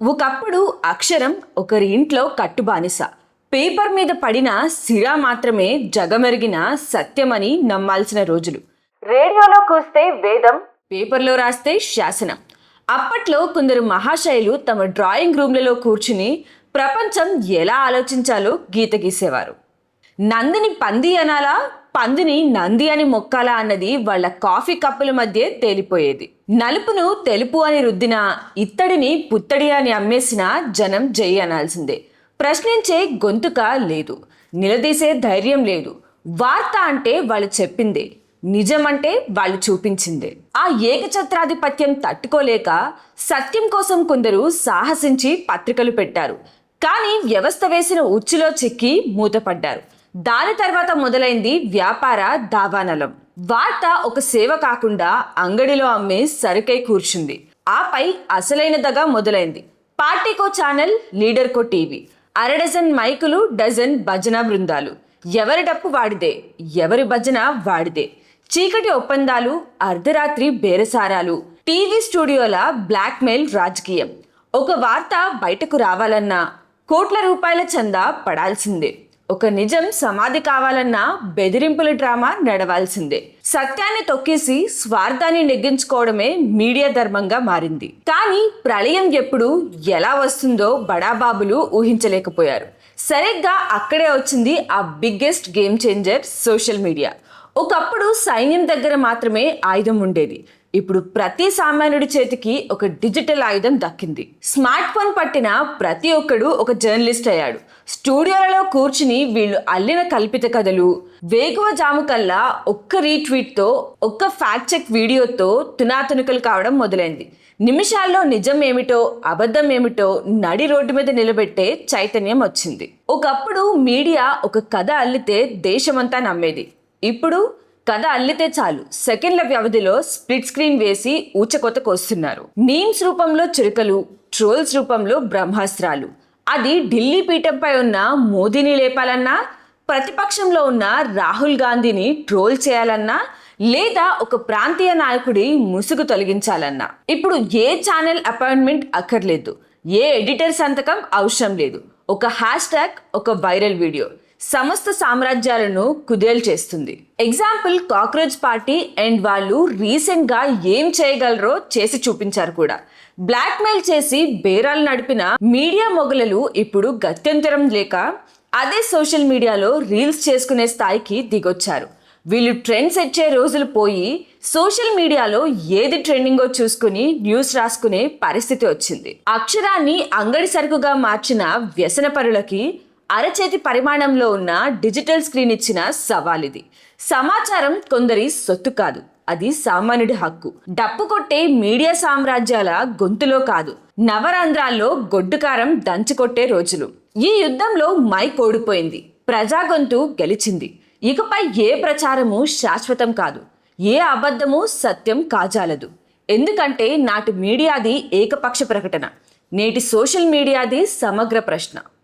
ఒకప్పుడు అక్షరం ఒకరి ఇంట్లో కట్టుబానిస. పేపర్ మీద పడిన సిరా మాత్రమే జగమెరిగిన సత్యమని నమ్మాల్సిన రోజులు. రేడియోలో కూస్తే వేదం, పేపర్లో రాస్తే శాసనం. అప్పట్లో కొందరు మహాశయులు తమ డ్రాయింగ్ రూమ్లలో కూర్చుని ప్రపంచం ఎలా ఆలోచించాలో గీత గీసేవారు. నందిని పంది అనాలా, పందిని నంది అని మొక్కాలా అన్నది వాళ్ళ కాఫీ కప్పుల మధ్య తేలిపోయేది. నలుపును తెలుపు అని రుద్దిన, ఇత్తడిని పుత్తడి అని అమ్మేసిన జనం జై అనాల్సిందే. ప్రశ్నించే గొంతుక లేదు, నిలదీసే ధైర్యం లేదు. వార్త అంటే వాళ్ళు చెప్పిందే, నిజం అంటే వాళ్ళు చూపించిందే. ఆ ఏకఛత్రాధిపత్యం తట్టుకోలేక సత్యం కోసం కొందరు సాహసించి పత్రికలు పెట్టారు. కానీ వ్యవస్థ వేసిన ఉచ్చులో చిక్కి మూతపడ్డారు. దాని తర్వాత మొదలైంది వ్యాపార దావానలం. వార్త ఒక సేవ కాకుండా అంగడిలో అమ్మే సరుకై కూర్చుంది. ఆపై అసలైన దగ మొదలైంది. పార్టీకో ఛానల్, లీడర్కో టీవీ, అరడజన్ మైకులు, డజన్ భజన బృందాలు. ఎవరి డప్పు వాడిదే, ఎవరి భజన వాడిదే. చీకటి ఒప్పందాలు, అర్ధరాత్రి బేరసారాలు, టీవీ స్టూడియోల బ్లాక్మెయిల్ రాజకీయం. ఒక వార్త బయటకు రావాలన్నా కోట్ల రూపాయల చందా పడాల్సిందే. ఒక నిజం సమాధి కావాలన్నా బెదిరింపుల డ్రామా నడవాల్సిందే. సత్యాన్ని తొక్కేసి స్వార్థాన్ని నెగ్గించుకోవడమే మీడియా ధర్మంగా మారింది. కానీ ప్రళయం ఎప్పుడు ఎలా వస్తుందో బడాబాబులు ఊహించలేకపోయారు. సరిగ్గా అక్కడే వచ్చింది ఆ biggest game changer, social media. ఒకప్పుడు సైన్యం దగ్గర మాత్రమే ఆయుధం ఉండేది. ఇప్పుడు ప్రతి సామాన్యుడి చేతికి ఒక డిజిటల్ ఆయుధం దక్కింది. స్మార్ట్ ఫోన్ పట్టిన ప్రతి ఒక్కడు ఒక జర్నలిస్ట్ అయ్యాడు. స్టూడియోలలో కూర్చుని వీళ్ళు అల్లిన కల్పిత కథలు వేకువ జాము కల్లా ఒక్క రీట్వీట్తో, ఒక్క ఫ్యాక్ట్ చెక్ వీడియోతో తునాతునకలు కావడం మొదలైంది. నిమిషాల్లో నిజం ఏమిటో అబద్ధం ఏమిటో నడి రోడ్డు మీద నిలబెట్టే చైతన్యం వచ్చింది. ఒకప్పుడు మీడియా ఒక కథ అల్లితే దేశమంతా నమ్మేది. ఇప్పుడు కథ అల్లితే చాలు, సెకండ్ల వ్యవధిలో స్ప్లిట్ స్క్రీన్ వేసి ఊచకొతకు వస్తున్నారు. మీమ్స్ రూపంలో చురుకలు, ట్రోల్స్ రూపంలో బ్రహ్మాస్త్రాలు. అది ఢిల్లీ పీఠంపై ఉన్న మోదీని లేపాలన్నా, ప్రతిపక్షంలో ఉన్న రాహుల్ గాంధీని ట్రోల్ చేయాలన్నా, లేదా ఒక ప్రాంతీయ నాయకుడి ముసుగు తొలగించాలన్నా ఇప్పుడు ఏ ఛానల్ అపాయింట్మెంట్ అక్కర్లేదు, ఏ ఎడిటర్ సంతకం అవసరం లేదు. ఒక హ్యాష్ ట్యాగ్, ఒక వైరల్ వీడియో సమస్త సామ్రాజ్యాలను కుదేలు చేస్తుంది. Example cockroach party. అండ్ వాళ్ళు రీసెంట్గా ఏం చేయగలరో చేసి చూపించారు కూడా. బ్లాక్మెయిల్ చేసి బేరాలు నడిపిన మీడియా మొగలలు ఇప్పుడు గత్యంతరం లేక అదే సోషల్ మీడియాలో రీల్స్ చేసుకునే స్థాయికి దిగొచ్చారు. వీళ్ళు ట్రెండ్ సెట్ చే రోజులు పోయి సోషల్ మీడియాలో ఏది ట్రెండింగో చూసుకుని న్యూస్ రాసుకునే పరిస్థితి వచ్చింది. అక్షరాన్ని అంగడి సరుకుగా మార్చిన వ్యసనపరులకి అరచేతి పరిమాణంలో ఉన్న డిజిటల్ స్క్రీన్ ఇచ్చిన సవాలిది. సమాచారం కొందరి సొత్తు కాదు, అది సామాన్యుడి హక్కు. డప్పు కొట్టే మీడియా సామ్రాజ్యాల గొంతులో కాదు, నవరంధ్రాల్లో గొడ్డుకారం దంచుకొట్టే రోజులు. ఈ యుద్ధంలో మైక్ ఓడిపోయింది, ప్రజా గొంతు గెలిచింది. ఇకపై ఏ ప్రచారము శాశ్వతం కాదు, ఏ అబద్ధము సత్యం కాజాలదు. ఎందుకంటే నాటి మీడియాది ఏకపక్ష ప్రకటన, నేటి సోషల్ మీడియాది సమగ్ర ప్రశ్న.